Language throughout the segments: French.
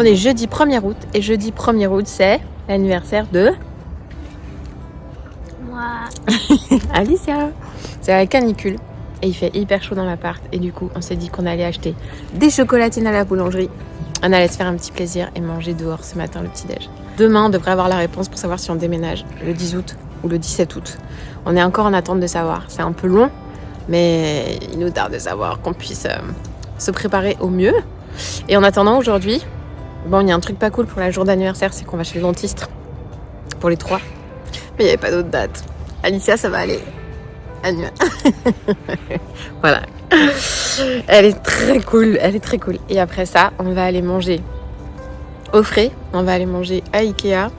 On est jeudi 1er août et jeudi 1er août c'est l'anniversaire de... Moi. Alicia. C'est la canicule et il fait hyper chaud dans l'appart et du coup on s'est dit qu'on allait acheter des chocolatines à la boulangerie. On allait se faire un petit plaisir et manger dehors ce matin le petit-déj. Demain on devrait avoir la réponse pour savoir si on déménage le 10 août ou le 17 août. On est encore en attente de savoir. C'est un peu long mais il nous tarde de savoir qu'on puisse se préparer au mieux. Et en attendant aujourd'hui, bon, il y a un truc pas cool pour la jour d'anniversaire, c'est qu'on va chez le dentiste pour les 3. Mais il n'y avait pas d'autre date. Alicia, ça va aller. Voilà. Elle est très cool, elle est très cool. Et après ça, on va aller manger au frais. On va aller manger à Ikea.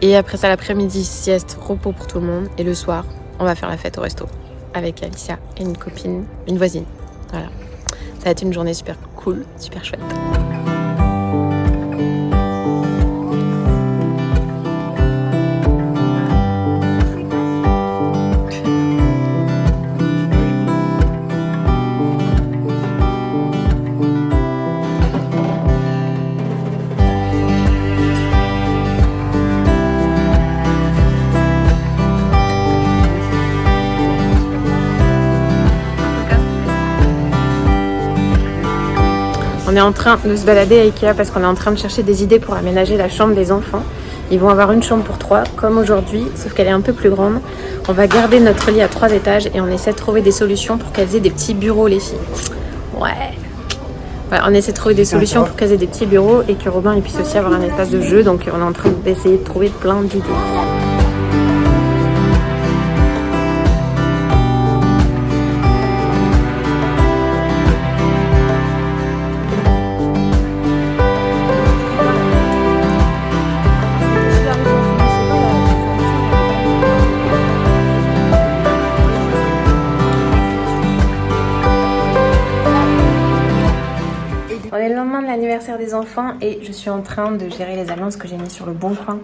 Et après ça, l'après-midi, sieste, repos pour tout le monde. Et le soir, on va faire la fête au resto avec Alicia et une copine, une voisine. Voilà. Ça va être une journée super cool, super chouette. On est en train de se balader à Ikea parce qu'on est en train de chercher des idées pour aménager la chambre des enfants. Ils vont avoir une chambre pour 3 comme aujourd'hui, sauf qu'elle est un peu plus grande. On va garder notre lit à 3 étages et on essaie de trouver des solutions pour qu'elles aient des petits bureaux, les filles. Ouais. Voilà, on essaie de trouver des solutions pour qu'elles aient des petits bureaux et que Robin il puisse aussi avoir un espace de jeu. Donc on est en train d'essayer de trouver plein d'idées. On est le lendemain de l'anniversaire des enfants et je suis en train de gérer les annonces que j'ai mis sur le Bon Coin.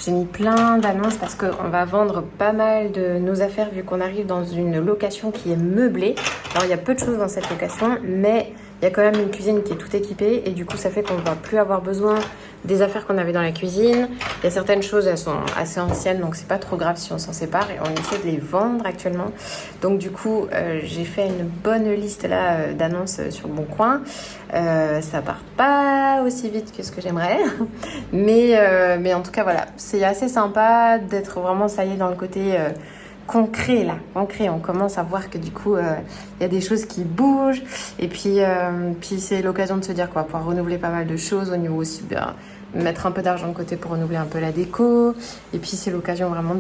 J'ai mis plein d'annonces parce qu'on va vendre pas mal de nos affaires vu qu'on arrive dans une location qui est meublée. Alors il y a peu de choses dans cette location mais il y a quand même une cuisine qui est toute équipée et du coup ça fait qu'on ne va plus avoir besoin des affaires qu'on avait dans la cuisine. Il y a certaines choses, elles sont assez anciennes donc c'est pas trop grave si on s'en sépare et on essaie de les vendre actuellement. Donc du coup j'ai fait une bonne liste là d'annonces sur le Bon Coin. Ça part pas aussi vite que ce que j'aimerais mais en tout cas voilà, c'est assez sympa d'être vraiment ça y est dans le côté concret là, concret. On commence à voir que du coup il y a des choses qui bougent et puis c'est l'occasion de se dire qu'on va pouvoir renouveler pas mal de choses au niveau aussi mettre un peu d'argent de côté pour renouveler un peu la déco et puis c'est l'occasion vraiment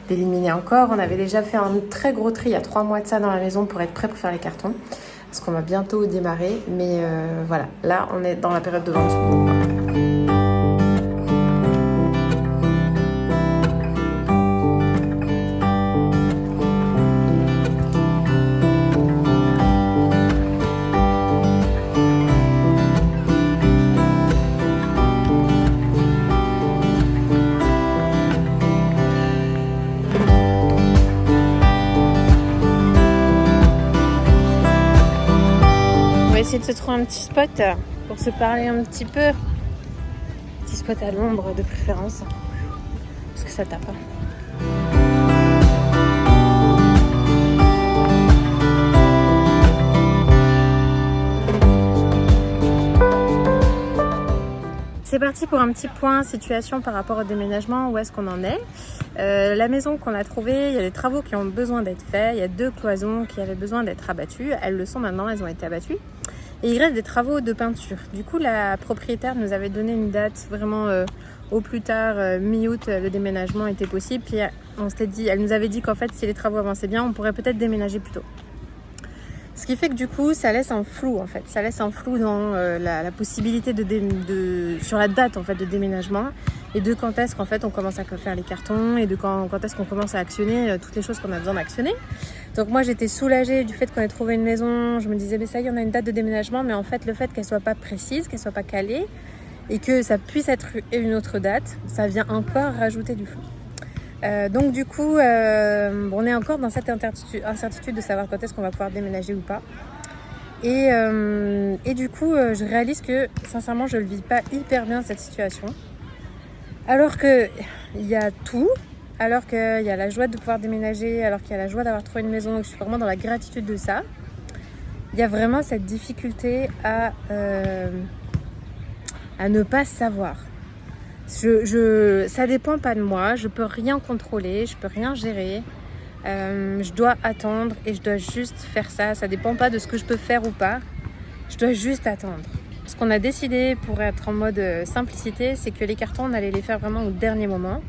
d'éliminer encore. On avait déjà fait un très gros tri il y a 3 mois de ça dans la maison pour être prêt pour faire les cartons parce qu'on va bientôt démarrer mais voilà, là on est dans la période de vente. Essayer de se trouver un petit spot pour se parler un petit peu. Petit spot à l'ombre de préférence. Parce que ça tape. C'est parti pour un petit point situation par rapport au déménagement, où est-ce qu'on en est. La maison qu'on a trouvée, il y a des travaux qui ont besoin d'être faits, il y a 2 cloisons qui avaient besoin d'être abattues, elles le sont maintenant, elles ont été abattues. Et il reste des travaux de peinture. Du coup, la propriétaire nous avait donné une date vraiment au plus tard, mi-août, le déménagement était possible. Puis on s'était dit, elle nous avait dit qu'en fait, si les travaux avançaient bien, on pourrait peut-être déménager plus tôt. Ce qui fait que du coup, ça laisse un flou en fait. Ça laisse un flou dans la possibilité sur la date en fait de déménagement et de quand est-ce qu'en fait on commence à faire les cartons et de quand est-ce qu'on commence à actionner toutes les choses qu'on a besoin d'actionner. Donc moi j'étais soulagée du fait qu'on ait trouvé une maison. Je me disais mais ça y est, on a une date de déménagement, mais en fait le fait qu'elle soit pas précise, qu'elle soit pas calée et que ça puisse être une autre date, ça vient encore rajouter du flou. Donc du coup, on est encore dans cette incertitude de savoir quand est-ce qu'on va pouvoir déménager ou pas. Et du coup, je réalise que sincèrement, je ne le vis pas hyper bien cette situation. Alors qu'il y a tout, alors qu'il y a la joie de pouvoir déménager, alors qu'il y a la joie d'avoir trouvé une maison, donc je suis vraiment dans la gratitude de ça. Il y a vraiment cette difficulté à ne pas savoir. Ça dépend pas de moi, je peux rien contrôler, je peux rien gérer. Je dois attendre et je dois juste faire ça. Ça dépend pas de ce que je peux faire ou pas. Je dois juste attendre. Ce qu'on a décidé pour être en mode simplicité, c'est que les cartons, on allait les faire vraiment au dernier moment.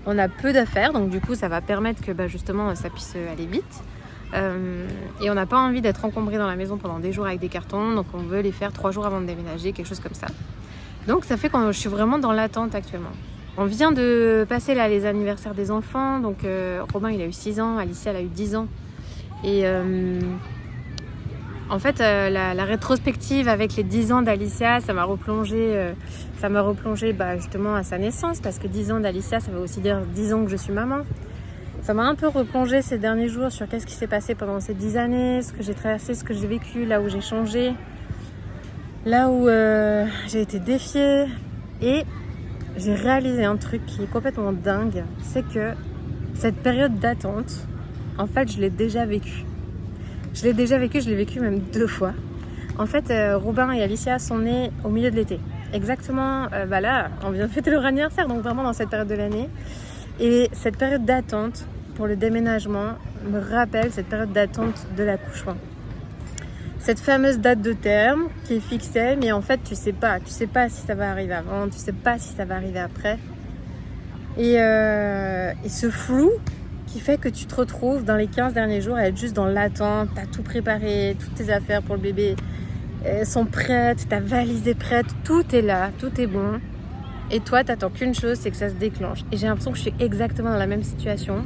On a peu d'affaires, donc du coup, ça va permettre que justement, ça puisse aller vite. Et on n'a pas envie d'être encombré dans la maison pendant des jours avec des cartons, donc on veut les faire 3 jours avant de déménager, quelque chose comme ça. Donc ça fait que je suis vraiment dans l'attente actuellement. On vient de passer là les anniversaires des enfants, donc Robin il a eu 6 ans, Alicia elle a eu 10 ans. Et en fait la rétrospective avec les 10 ans d'Alicia, ça m'a replongé justement à sa naissance, parce que 10 ans d'Alicia ça veut aussi dire 10 ans que je suis maman. Ça m'a un peu replongé ces derniers jours sur qu'est-ce qui s'est passé pendant ces 10 années, ce que j'ai traversé, ce que j'ai vécu, là où j'ai changé, là où j'ai été défiée. Et j'ai réalisé un truc qui est complètement dingue, c'est que cette période d'attente, en fait, je l'ai déjà vécue. Je l'ai vécu même 2 fois. En fait, Robin et Alicia sont nés au milieu de l'été. Exactement, là, on vient de fêter leur anniversaire, donc vraiment dans cette période de l'année. Et cette période d'attente pour le déménagement me rappelle cette période d'attente de l'accouchement. Cette fameuse date de terme qui est fixée, mais en fait tu sais pas si ça va arriver avant, tu sais pas si ça va arriver après. Et ce flou qui fait que tu te retrouves dans les 15 derniers jours à être juste dans l'attente, t'as tout préparé, toutes tes affaires pour le bébé sont prêtes, ta valise est prête, tout est là, tout est bon. Et toi, t'attends qu'une chose, c'est que ça se déclenche. Et j'ai l'impression que je suis exactement dans la même situation.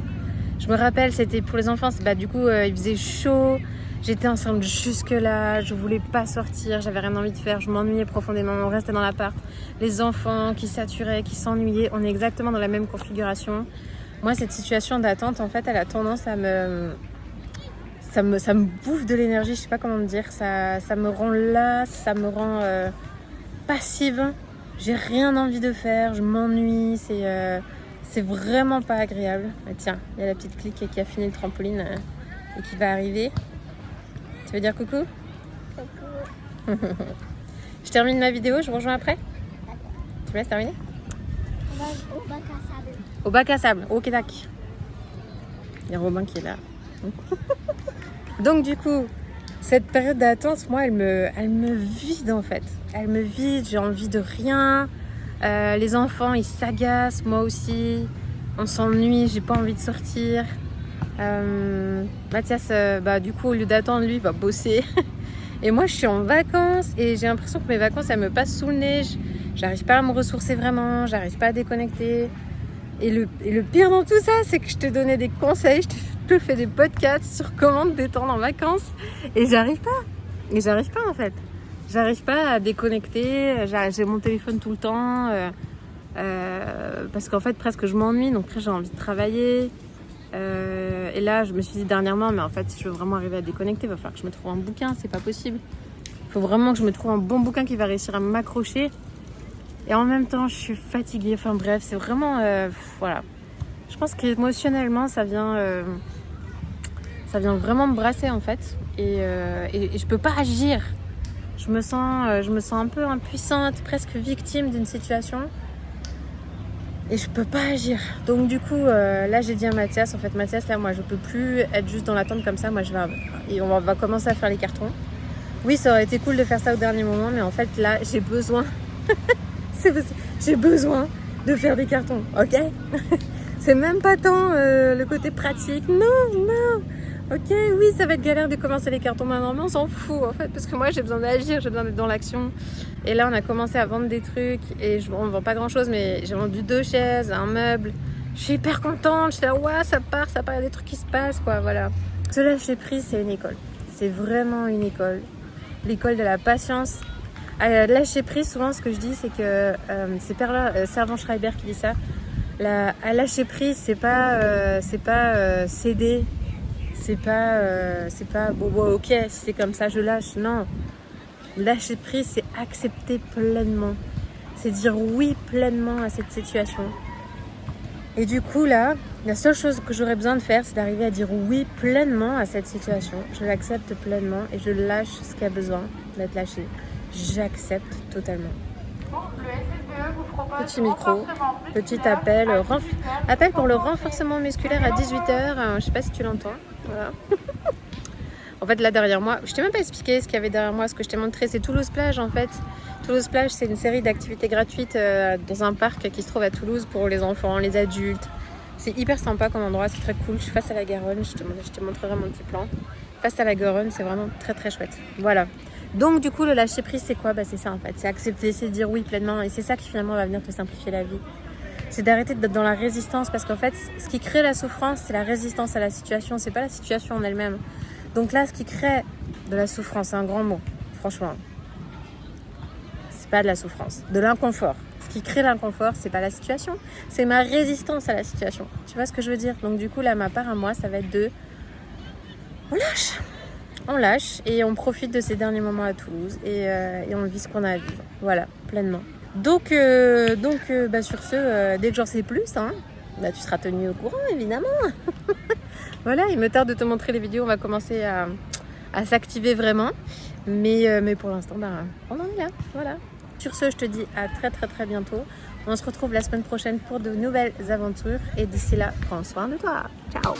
Je me rappelle, c'était pour les enfants, du coup, il faisait chaud. J'étais enceinte jusque là, je voulais pas sortir, j'avais rien envie de faire, je m'ennuyais profondément, on restait dans l'appart. Les enfants qui saturaient, qui s'ennuyaient, on est exactement dans la même configuration. Moi, cette situation d'attente, en fait, elle a tendance à ça me bouffe de l'énergie, je sais pas comment dire. Ça me rend lasse, ça me rend passive. J'ai rien envie de faire, je m'ennuie, c'est vraiment pas agréable. Mais tiens, il y a la petite clique qui a fini le trampoline et qui va arriver. Tu veux dire coucou ? Coucou. Je termine ma vidéo, je vous rejoins après ? D'accord. Tu me laisses terminer ? On va au bac à sable. Au bac à sable, ok tac. Il y a Robin qui est là. Donc du coup, cette période d'attente, moi, elle me vide en fait. Elle me vide, j'ai envie de rien. Les enfants, ils s'agacent, moi aussi. On s'ennuie, j'ai pas envie de sortir. Mathias, du coup, au lieu d'attendre, lui, il va bosser. Et moi, je suis en vacances et j'ai l'impression que mes vacances, elles me passent sous le nez. J'arrive pas à me ressourcer vraiment, j'arrive pas à déconnecter. Et le pire dans tout ça, c'est que je te donnais des conseils, je te fais des podcasts sur comment te détendre en vacances. Et j'arrive pas. Et j'arrive pas en fait. J'arrive pas à déconnecter, j'ai mon téléphone tout le temps. Parce qu'en fait, presque je m'ennuie, donc après j'ai envie de travailler. Et là, je me suis dit dernièrement, mais en fait, si je veux vraiment arriver à déconnecter, il va falloir que je me trouve un bouquin, c'est pas possible. Il faut vraiment que je me trouve un bon bouquin qui va réussir à m'accrocher. Et en même temps, je suis fatiguée. Enfin bref, c'est vraiment... voilà. Je pense qu'émotionnellement, ça vient vraiment me brasser en fait. Et je peux pas agir. Je me sens un peu impuissante, presque victime d'une situation. Et je peux pas agir. Donc du coup, là j'ai dit à Mathias, en fait Mathias, là moi je peux plus être juste dans l'attente comme ça. Moi on va commencer à faire les cartons. Oui, ça aurait été cool de faire ça au dernier moment, mais en fait là j'ai besoin, j'ai besoin de faire des cartons, ok. C'est même pas tant le côté pratique, non. Ok, oui, ça va être galère de commencer les cartons maintenant, mais on s'en fout en fait, parce que moi j'ai besoin d'agir, j'ai besoin d'être dans l'action. Et là on a commencé à vendre des trucs, et on vend pas grand chose, mais j'ai vendu 2 chaises, un meuble. Je suis hyper contente, je suis là, ouais, ça part, il y a des trucs qui se passent, quoi, voilà. Ce lâcher prise, c'est une école, c'est vraiment une école. L'école de la patience. Lâcher prise, souvent ce que je dis, c'est que c'est Perla Servan-Schreiber qui dit ça. À lâcher prise, c'est pas céder. C'est pas bon, ok, si c'est comme ça, je lâche. Non. Lâcher prise, c'est accepter pleinement. C'est dire oui pleinement à cette situation. Et du coup, là, la seule chose que j'aurais besoin de faire, c'est d'arriver à dire oui pleinement à cette situation. Je l'accepte pleinement et je lâche ce qui a besoin d'être lâché. J'accepte totalement. Petit micro, petit appel, appel pour le renforcement musculaire à 18h. Je sais pas si tu l'entends. Voilà. En fait, là derrière moi, je t'ai même pas expliqué ce qu'il y avait derrière moi. Ce que je t'ai montré, c'est Toulouse Plage en fait. Toulouse Plage, c'est une série d'activités gratuites dans un parc qui se trouve à Toulouse pour les enfants, les adultes. C'est hyper sympa comme endroit, c'est très cool. Je suis face à la Garonne, je te montrerai mon petit plan. Face à la Garonne, c'est vraiment très très chouette. Voilà. Donc du coup, le lâcher prise, c'est quoi? C'est ça en fait, c'est accepter, c'est dire oui pleinement. Et c'est ça qui finalement va venir te simplifier la vie. C'est d'arrêter d'être dans la résistance parce qu'en fait, ce qui crée la souffrance, c'est la résistance à la situation, c'est pas la situation en elle-même. Donc là, ce qui crée de la souffrance, c'est un grand mot, franchement. C'est pas de la souffrance, de l'inconfort. Ce qui crée l'inconfort, c'est pas la situation, c'est ma résistance à la situation. Tu vois ce que je veux dire? Donc du coup, là, ma part à moi, ça va être de... On lâche et on profite de ces derniers moments à Toulouse et on vit ce qu'on a à vivre. Voilà, pleinement. Donc sur ce, dès que j'en sais plus, hein, tu seras tenu au courant, évidemment. Voilà, il me tarde de te montrer les vidéos, on va commencer à s'activer vraiment. Mais pour l'instant, on en est là, voilà. Sur ce, je te dis à très très très bientôt. On se retrouve la semaine prochaine pour de nouvelles aventures. Et d'ici là, prends soin de toi. Ciao!